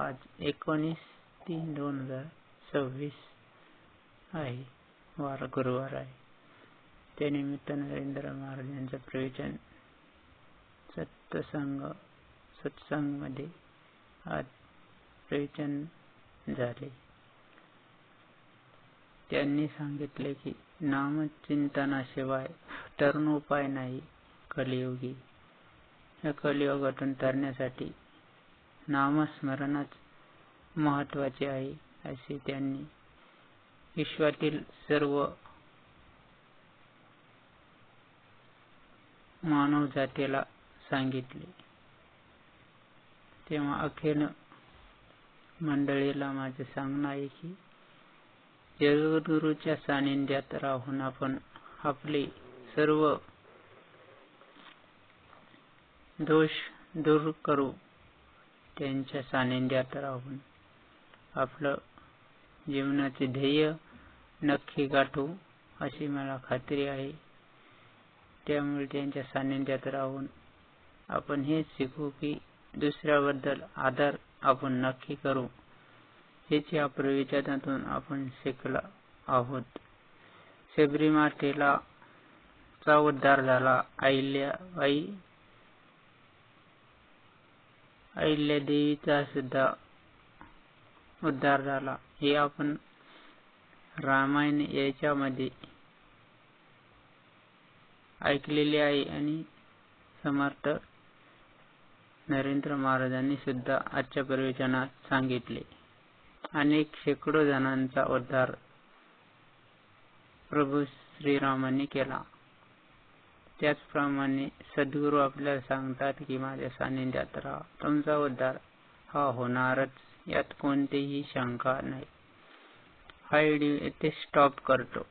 आज 19/3/2026 आहे, वार गुरुवार आहे. त्यानिमित्त नरेंद्र महाराज यांचं प्रवचन सत्संग मध्ये आज प्रवचन झाले. त्यांनी सांगितले की नामचिंतनाशिवाय तरणोपाय नाही कलियुगी. या कलियुगातून तरण्यासाठी नामस्मरणच महत्वाचे आहे, असे त्यांनी विश्वातील सर्व मानव जातीला सांगितले. तेव्हा अखिल मंडळीला माझे सांगणं आहे की जगद्गुरूच्या सानिध्यात राहून आपण आपले सर्व दोष दूर करू. त्यांच्या सानिध्यात राहून आपलं जीवनाचे ध्येय नक्की गाठू अशी मला खात्री आहे. त्यामुळे त्यांच्या सानिध्यात राहून आपण हेच शिकू की दुसऱ्याबद्दल आदर आपण नक्की करू. हेच या प्रवचनातून आपण शिकलो आहोत. शबरी मातेला चा उद्धार झाला. अहिल्या देवीचा सुद्धा उद्धार झाला. हे आपण रामायण याच्यामध्ये ऐकलेले आहे आणि समर्थ नरेंद्र महाराजांनी सुद्धा आजच्या प्रवचनात सांगितले. अनेक शेकडो जणांचा उद्धार प्रभू श्रीरामांनी केला. त्याचप्रमाणे सद्गुरू आपल्याला सांगतात की माझ्या सानिध्यात राहा, तुमचा उद्धार हा होणारच, यात कोणतीही शंका नाही. हा व्हिडिओ येथे स्टॉप करतो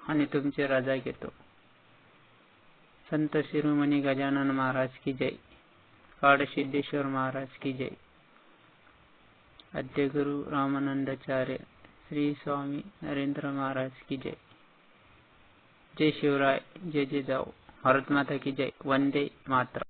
आणि तुमची रजा घेतो. संत शिरोमणी गजानन महाराज की जय. काळसिद्धेश्वर महाराज की जय. आद्य गुरु रामानंदाचार्य श्री स्वामी नरेंद्र महाराज की जय. जय शिवराय, जय जय जाओ. भारत माता की जय. वंदे मातरम.